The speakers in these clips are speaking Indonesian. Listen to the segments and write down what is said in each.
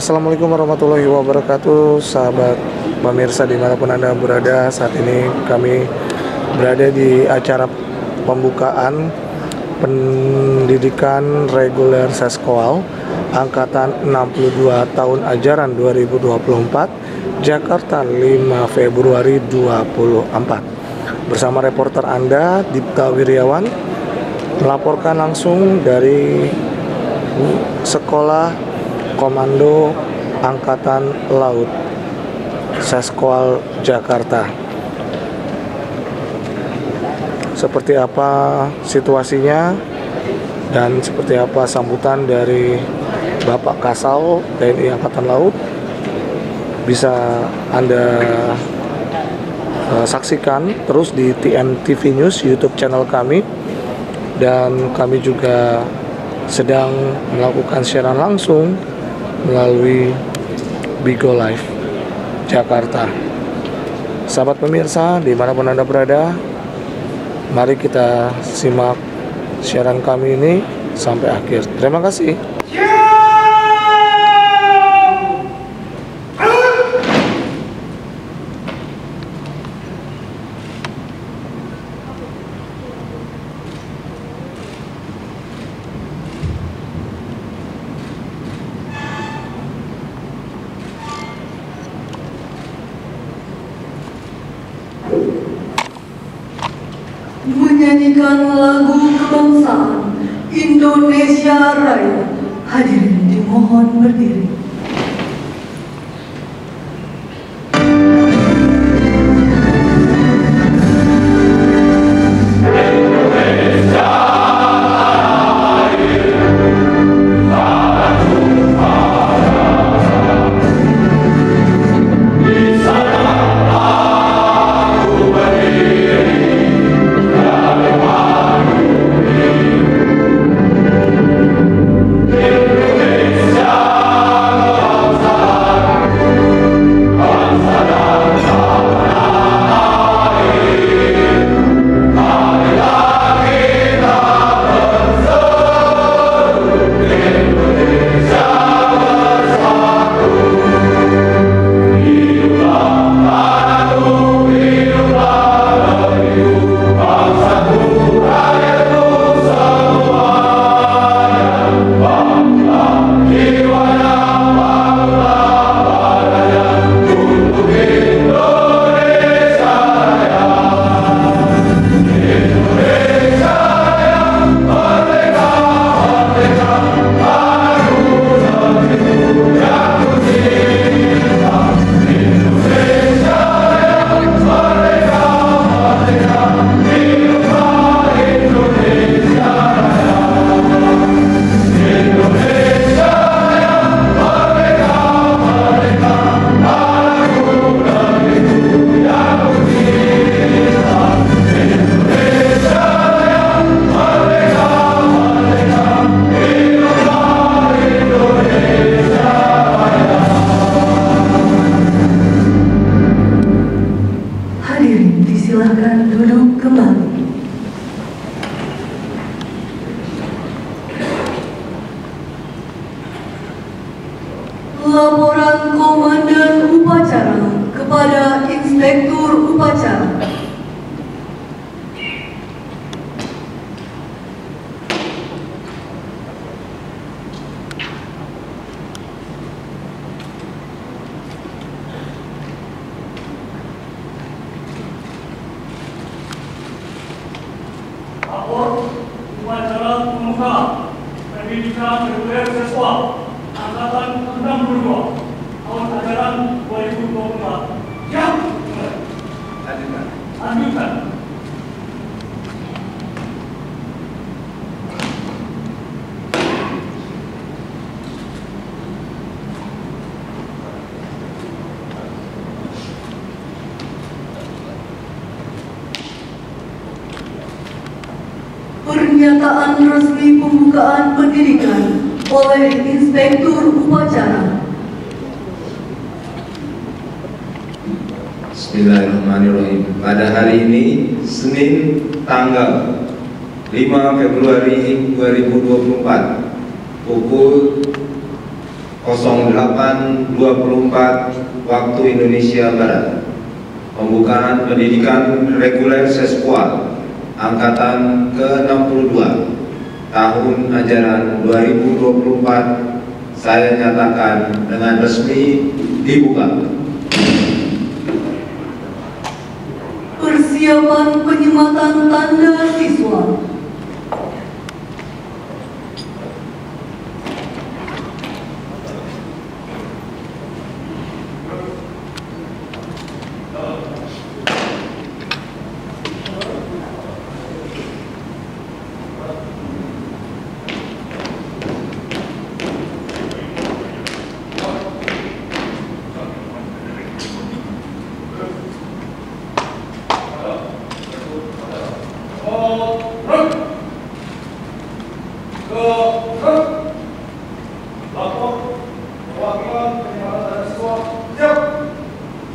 Assalamualaikum warahmatullahi wabarakatuh, sahabat pemirsa dimanapun Anda berada. Saat ini kami berada di acara pembukaan pendidikan reguler Seskoal Angkatan 62 tahun ajaran 2024 Jakarta 5 Februari 24. Bersama reporter Anda Dipta Wiryawan melaporkan langsung dari Sekolah Komando Angkatan Laut Seskoal Jakarta. Seperti apa situasinya dan seperti apa sambutan dari Bapak Kasal TNI Angkatan Laut bisa Anda saksikan terus di TNTV News YouTube channel kami, dan kami juga sedang melakukan siaran langsung melalui Bigo Live Jakarta. Sahabat pemirsa dimanapun Anda berada, mari kita simak siaran kami ini sampai akhir. Terima kasih. Menyanyikan lagu kebangsaan Indonesia Raya. Hadirin dimohon berdiri. Silakan duduk kembali. Laporan Komandan Upacara kepada Inspektur Upacara. Upacara pembuka pendidikan reguler Seskoal Angkatan 62 tahun ajaran 2024. Ya, lanjutkan. Pernyataan resmi pembukaan pendidikan oleh Inspektur Upacara. Bismillahirrahmanirrahim. Pada hari ini, Senin tanggal 5 Februari 2024, pukul 08.24 waktu Indonesia Barat. Pembukaan pendidikan reguler Seskual Angkatan ke-62 tahun ajaran 2024 saya nyatakan dengan resmi dibuka. Persiapan penyematan tanda siswa.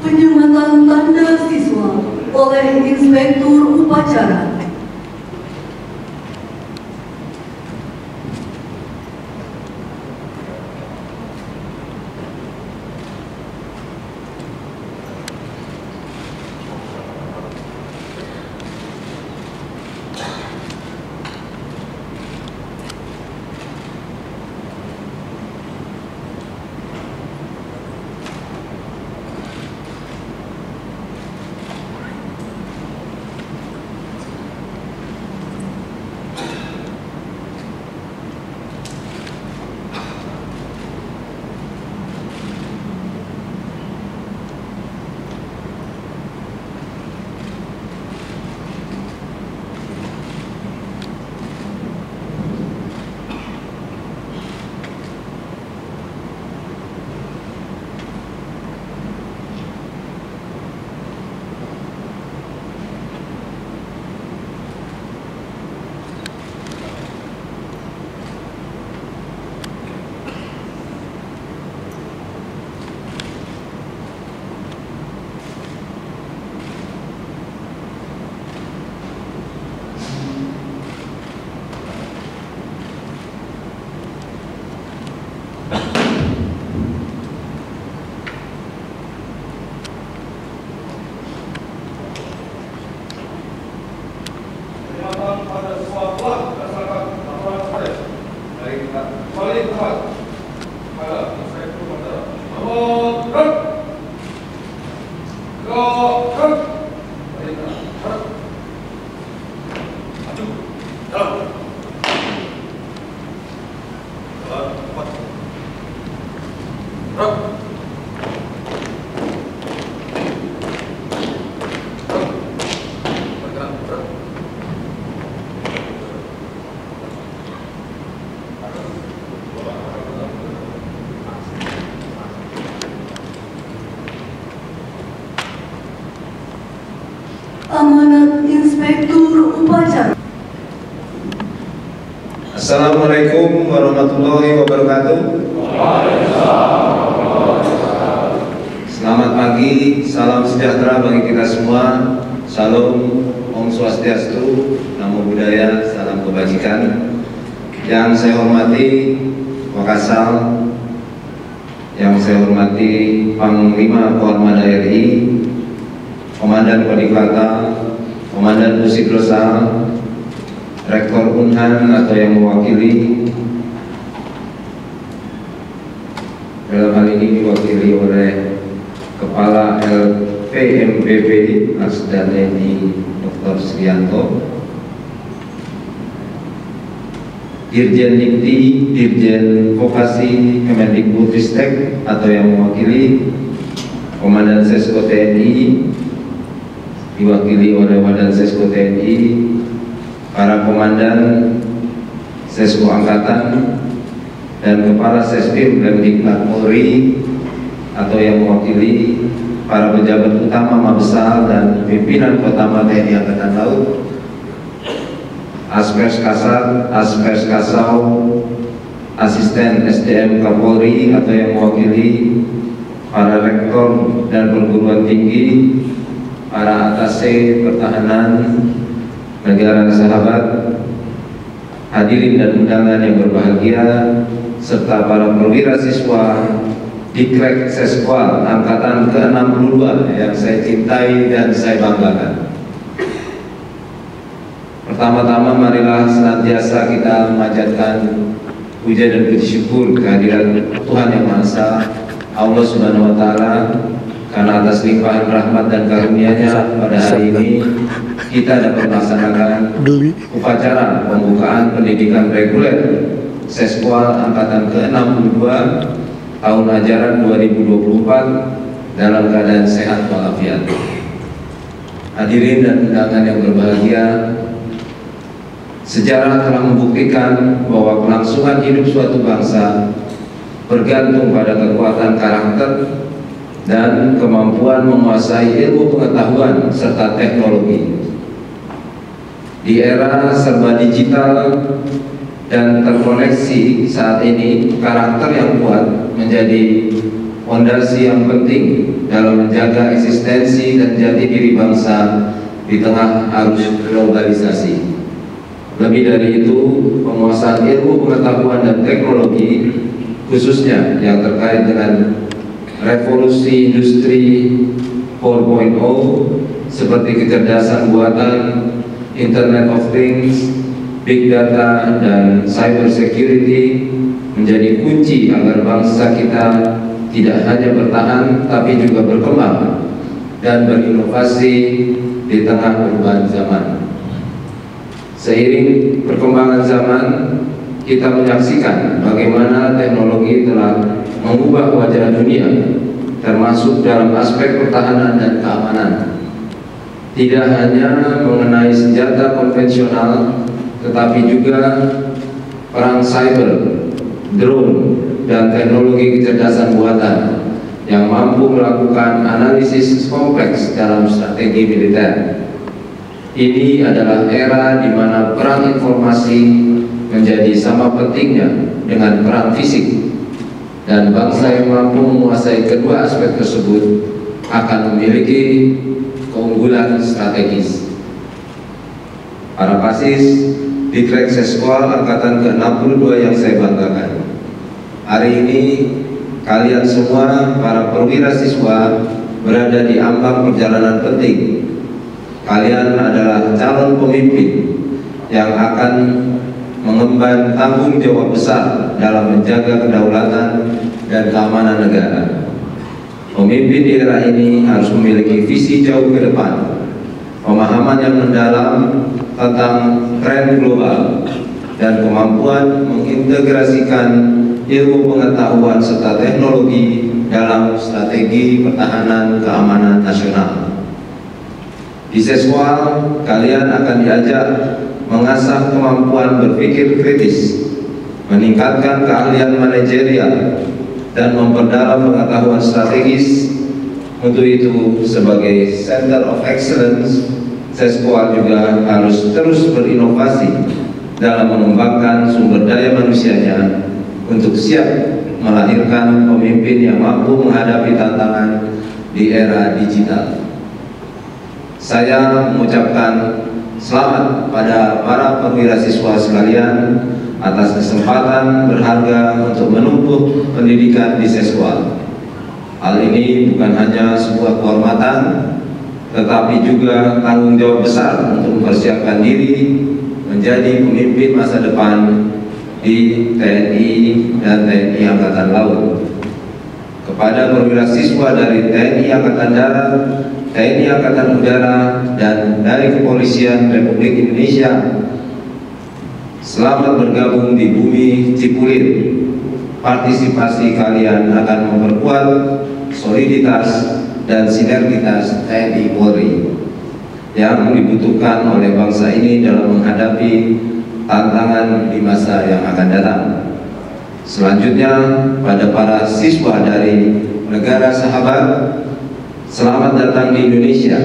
Penyematan tanda siswa oleh Inspektur Upacara. Amanat Inspektur Upacara. Assalamualaikum warahmatullahi wabarakatuh. Selamat pagi, salam sejahtera bagi kita semua. Salam, Om Swastiastu, Namo Buddhaya, salam kebajikan. Yang saya hormati Wakasal, yang saya hormati Panglima Koarmada RI, Komandan Kodiklata, Komandan Pusidrosa, Rektor Unhan atau yang mewakili, dalam hal ini diwakili oleh Kepala LPMPB Asda TNI Dr. Srianto, Dirjen Dikti, Dirjen Vokasi Kemendikbudristek atau yang mewakili, Komandan Sesko TNI diwakili oleh Wadan Sesko TNI, para komandan Sesko Angkatan dan Kepala Sespim Lemdiklat Polri atau yang mewakili para pejabat utama Mabesal dan pimpinan Kotama TNI Angkatan Laut, Aspers Kasat, Aspers Kasau, Asisten SDM Kapolri atau yang mewakili para rektor dan perguruan tinggi, para atase pertahanan negara sahabat, hadirin dan undangan yang berbahagia, serta para perwira siswa Dikrek Seskwal Angkatan ke-62 yang saya cintai dan saya banggakan. Pertama-tama marilah senantiasa kita memanjatkan puja dan puji syukur kehadiran Tuhan Yang Maha Esa, Allah Subhanahu wa Ta'ala, karena atas limpahan rahmat dan karunia-Nya pada hari ini kita dapat melaksanakan upacara pembukaan pendidikan reguler Seskwal Angkatan ke-62 tahun ajaran 2024 dalam keadaan sehat walafiat. Hadirin dan undangan yang berbahagia, sejarah telah membuktikan bahwa kelangsungan hidup suatu bangsa bergantung pada kekuatan karakter dan kemampuan menguasai ilmu pengetahuan serta teknologi. Di era serba digital dan terkoneksi saat ini, karakter yang kuat menjadi fondasi yang penting dalam menjaga eksistensi dan jati diri bangsa di tengah arus globalisasi. Lebih dari itu, penguasaan ilmu pengetahuan dan teknologi, khususnya yang terkait dengan revolusi industri 4.0 seperti kecerdasan buatan, Internet of Things, Big Data, dan Cyber Security menjadi kunci agar bangsa kita tidak hanya bertahan tapi juga berkembang dan berinovasi di tengah perubahan zaman. Seiring perkembangan zaman, kita menyaksikan bagaimana teknologi telah mengubah wajah dunia, termasuk dalam aspek pertahanan dan keamanan. Tidak hanya mengenai senjata konvensional, tetapi juga perang cyber, drone, dan teknologi kecerdasan buatan yang mampu melakukan analisis kompleks dalam strategi militer. Ini adalah era di mana perang informasi menjadi sama pentingnya dengan perang fisik, dan bangsa yang mampu menguasai kedua aspek tersebut akan memiliki keunggulan strategis. Para pasis Dikrek Seskwal Angkatan ke-62 yang saya banggakan, hari ini kalian semua para perwira siswa berada di ambang perjalanan penting. Kalian adalah calon pemimpin yang akan mengemban tanggung jawab besar dalam menjaga kedaulatan dan keamanan negara. Pemimpin di era ini harus memiliki visi jauh ke depan, pemahaman yang mendalam tentang tren global, dan kemampuan mengintegrasikan ilmu pengetahuan serta teknologi dalam strategi pertahanan keamanan nasional. Di Seskwal, kalian akan diajak mengasah kemampuan berpikir kritis, meningkatkan keahlian manajerial, dan memperdalam pengetahuan strategis. Untuk itu, sebagai Center of Excellence, Seskwal juga harus terus berinovasi dalam mengembangkan sumber daya manusianya untuk siap melahirkan pemimpin yang mampu menghadapi tantangan di era digital. Saya mengucapkan selamat pada para perwira siswa sekalian atas kesempatan berharga untuk menempuh pendidikan di Seskwal. Hal ini bukan hanya sebuah kehormatan, tetapi juga tanggung jawab besar untuk mempersiapkan diri menjadi pemimpin masa depan di TNI dan TNI Angkatan Laut. Kepada perwira siswa dari TNI Angkatan Darat, TNI Angkatan Udara, dan dari Kepolisian Republik Indonesia, selamat bergabung di bumi Cipulir. Partisipasi kalian akan memperkuat soliditas dan sinergitas TNI Polri yang dibutuhkan oleh bangsa ini dalam menghadapi tantangan di masa yang akan datang. Selanjutnya, pada para siswa dari negara sahabat, selamat datang di Indonesia.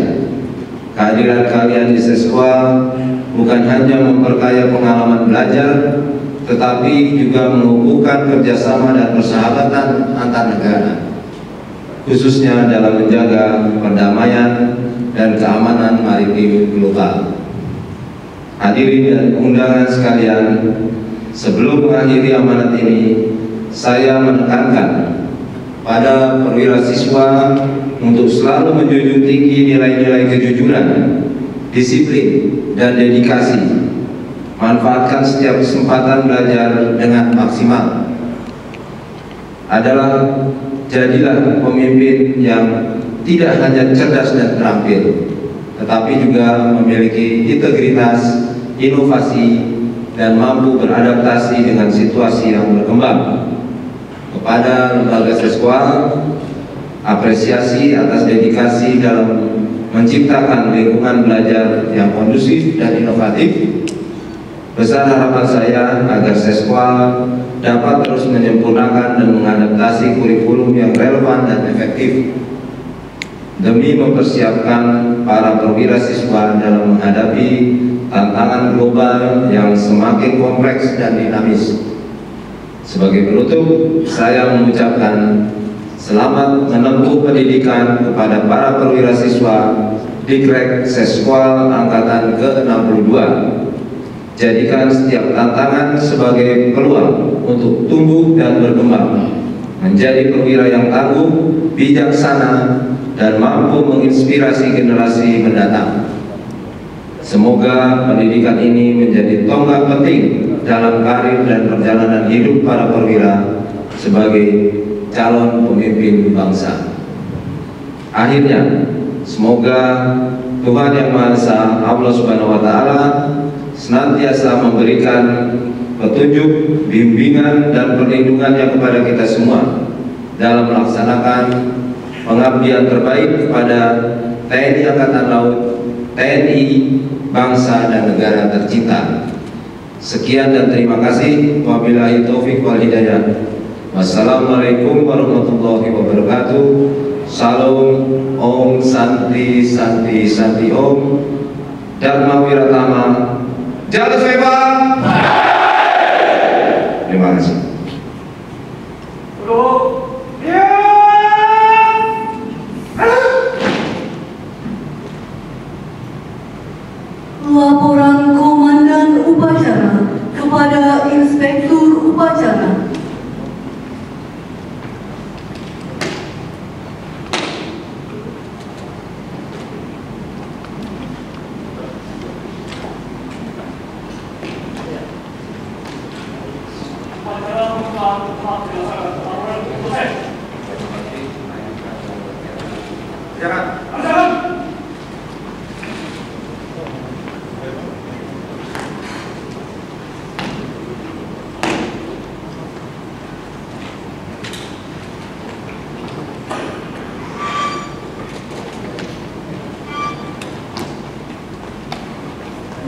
Kehadiran kalian di Seskwal bukan hanya memperkaya pengalaman belajar, tetapi juga mengukuhkan kerjasama dan persahabatan antar negara, khususnya dalam menjaga perdamaian dan keamanan maritim global. Hadirin dan undangan sekalian, sebelum mengakhiri amanat ini, saya menekankan pada perwira siswa untuk selalu menjunjung tinggi nilai-nilai kejujuran, disiplin, dan dedikasi. Manfaatkan setiap kesempatan belajar dengan maksimal. Jadilah pemimpin yang tidak hanya cerdas dan terampil, tetapi juga memiliki integritas, inovasi, dan mampu beradaptasi dengan situasi yang berkembang. Kepada lembaga Seskwa, apresiasi atas dedikasi dalam menciptakan lingkungan belajar yang kondusif dan inovatif. Besar harapan saya agar Seskwa dapat terus menyempurnakan dan mengadaptasi kurikulum yang relevan dan efektif demi mempersiapkan para perwira siswa dalam menghadapi tantangan global yang semakin kompleks dan dinamis. Sebagai penutup, saya mengucapkan selamat menempuh pendidikan kepada para perwira siswa Dikrek Seskwal Angkatan ke-62. Jadikan setiap tantangan sebagai peluang untuk tumbuh dan berkembang, menjadi perwira yang tangguh, bijaksana, dan mampu menginspirasi generasi mendatang. Semoga pendidikan ini menjadi tonggak penting dalam karir dan perjalanan hidup para perwira sebagai calon pemimpin bangsa. Akhirnya, semoga Tuhan Yang Maha Esa, Allah Subhanahu wa Ta'ala, senantiasa memberikan petunjuk, bimbingan, dan perlindungannya kepada kita semua dalam melaksanakan pengabdian terbaik kepada TNI Angkatan Laut, TNI, bangsa dan negara tercinta. Sekian dan terima kasih. Wabillahi taufiq wal hidayah. Wassalamualaikum warahmatullahi wabarakatuh. Salam, Om Santi Santi Santi Om. Dharma Wiratama. Jaya Seva. Terima kasih. Laporan Komandan Upacara kepada Inspektur Upacara.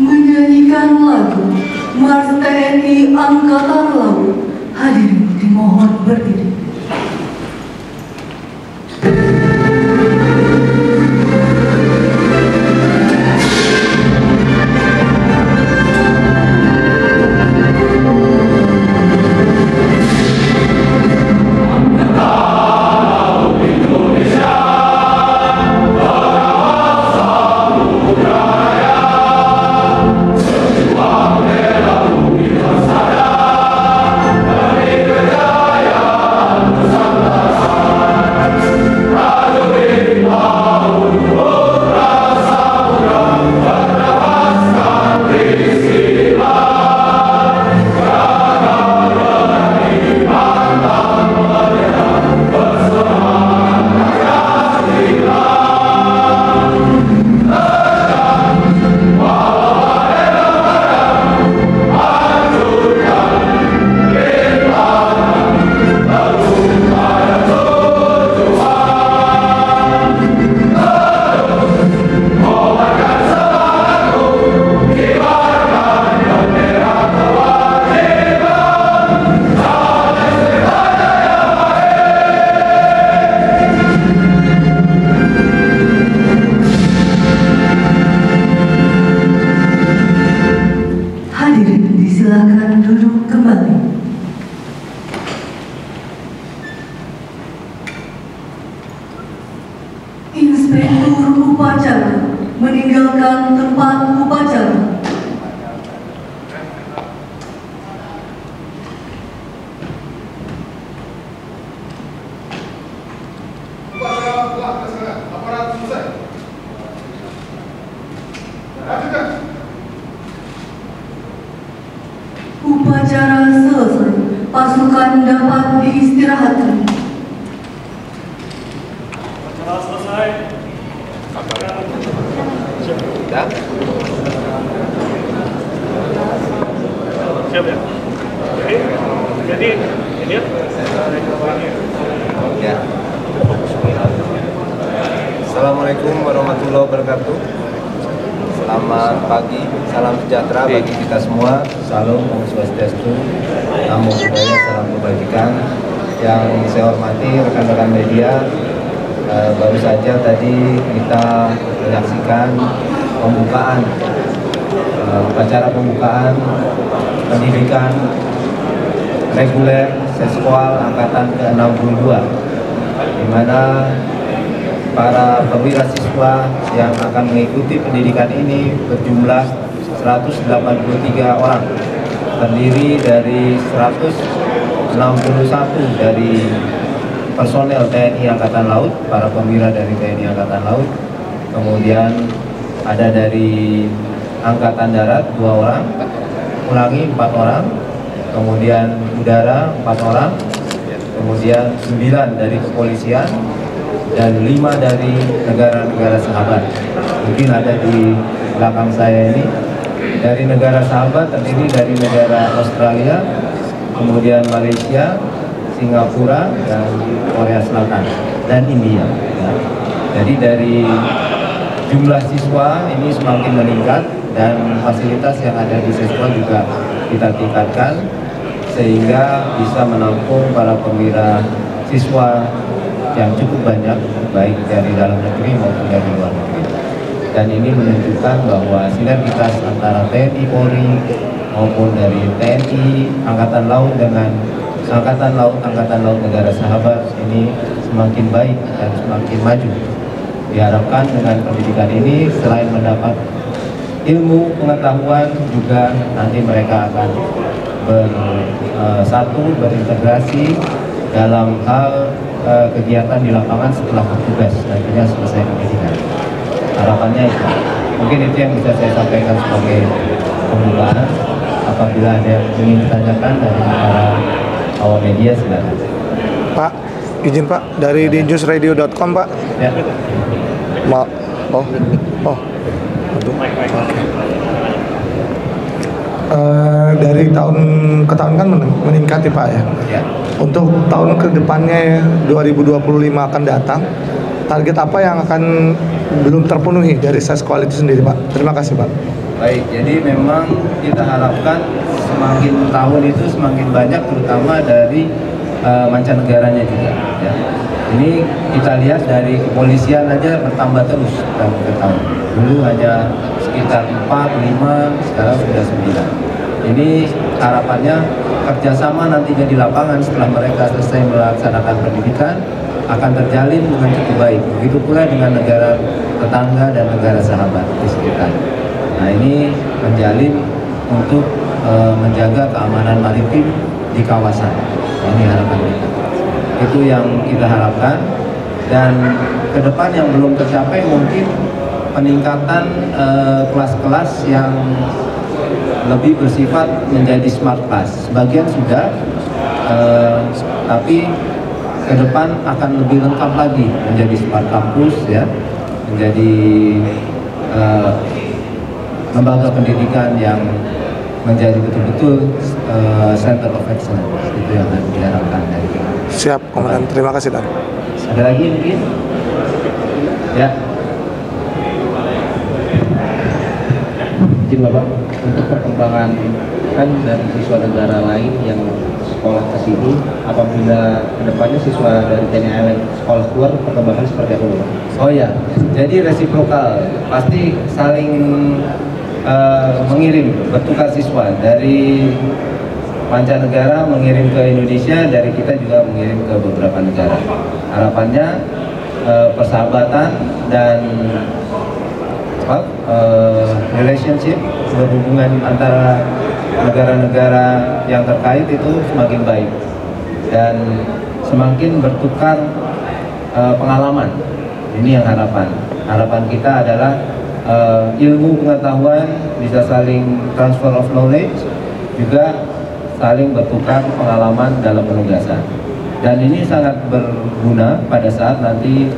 Menyanyikan lagu Mars TNI Angkatan Laut. Hadirin dimohon berdiri. Inspektur Upacara meninggalkan tempat upacara. Upacara selesai. Pasukan dapat diistirahatkan. Acara selesai. Ya. Siap ya? Oke. Jadi ini ya. Ya. Assalamualaikum warahmatullahi wabarakatuh. Selamat pagi, salam sejahtera bagi kita semua. Salam Om Swastiastu, Namo Buddhaya, salam kebajikan. Yang saya hormati rekan-rekan media, baru saja tadi kita menyaksikan pembukaan, upacara pembukaan pendidikan reguler Seskual Angkatan ke-62, di mana para perwira siswa yang akan mengikuti pendidikan ini berjumlah 183 orang, terdiri dari 161 dari personel TNI Angkatan Laut, para perwira dari TNI Angkatan Laut, kemudian ada dari Angkatan Darat 2 orang, ulangi 4 orang, kemudian udara 4 orang, kemudian 9 dari kepolisian, dan 5 dari negara-negara sahabat. Mungkin ada di belakang saya ini. Dari negara sahabat terdiri dari negara Australia, kemudian Malaysia, Singapura, dan Korea Selatan, dan India. Ya. Jadi dari jumlah siswa ini semakin meningkat, dan fasilitas yang ada di siswa juga kita tingkatkan, sehingga bisa menampung para perwira siswa yang cukup banyak, baik dari dalam negeri maupun dari luar negeri. Dan ini menunjukkan bahwa sinergitas antara TNI Polri maupun dari TNI Angkatan Laut dengan Angkatan Laut negara sahabat ini semakin baik dan semakin maju. Diharapkan dengan pendidikan ini selain mendapat ilmu pengetahuan, juga nanti mereka akan bersatu, berintegrasi dalam hal kegiatan di lapangan setelah bertugas, nantinya selesai pendidikan. Harapannya itu. Mungkin itu yang bisa saya sampaikan sebagai pembukaan. Apabila ada yang ingin ditanyakan dari para awak media, silakan. Pak, izin Pak, dari dinjusradio.com Pak. Ya. Aduh. Dari tahun ke tahun kan meningkat ya Pak ya. Ya. Untuk tahun kedepannya 2025 akan datang, target apa yang akan belum terpenuhi dari Seskual itu sendiri Pak? Terima kasih Pak. Baik, jadi memang kita harapkan semakin tahun itu semakin banyak, terutama dari mancanegaranya juga. Ya. Ini kita lihat dari kepolisian aja bertambah terus tahun ke tahun. Dulu hanya sekitar 4, 5, sekarang sudah 9. Ini harapannya kerjasama nantinya di lapangan setelah mereka selesai melaksanakan pendidikan akan terjalin dengan cukup baik. Begitu pula dengan negara tetangga dan negara sahabat di sekitar. Nah, ini menjalin untuk menjaga keamanan maritim di kawasan. Ini harapan kita. Itu yang kita harapkan. Dan ke depan yang belum tercapai mungkin peningkatan kelas-kelas yang lebih bersifat menjadi smart class. Sebagian sudah, tapi ke depan akan lebih lengkap lagi menjadi smart campus, ya, menjadi lembaga pendidikan yang menjadi betul-betul center of excellence. Itu yang diharapkan dari kita. Siap, Komandan. Terima kasih Dan. Ada lagi mungkin? Ya. Izin Bapak, untuk perkembangan kan dari siswa negara lain yang sekolah ke sini, apabila kedepannya siswa dari TNI AL sekolah keluar, perkembangan seperti apa Bapak? Oh ya, jadi resiprokal, pasti saling mengirim, bertukar siswa dari mancanegara mengirim ke Indonesia, dari kita juga mengirim ke beberapa negara. Harapannya persahabatan dan relationship, berhubungan antara negara-negara yang terkait itu semakin baik dan semakin bertukar pengalaman. Ini yang harapan kita adalah ilmu pengetahuan, bisa saling transfer of knowledge, juga saling bertukar pengalaman dalam penugasan. Dan ini sangat berguna pada saat nanti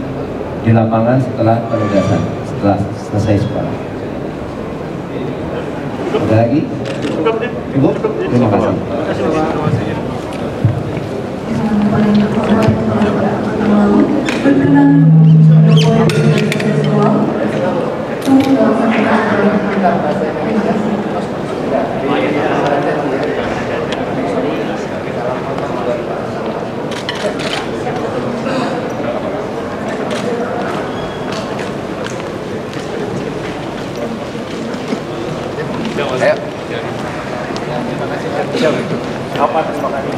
di lapangan setelah penugasan, setelah selesai sekolah. Ada lagi? Cukup? Terima kasih. Berkenan Jokowi seksual Apa terima kasih.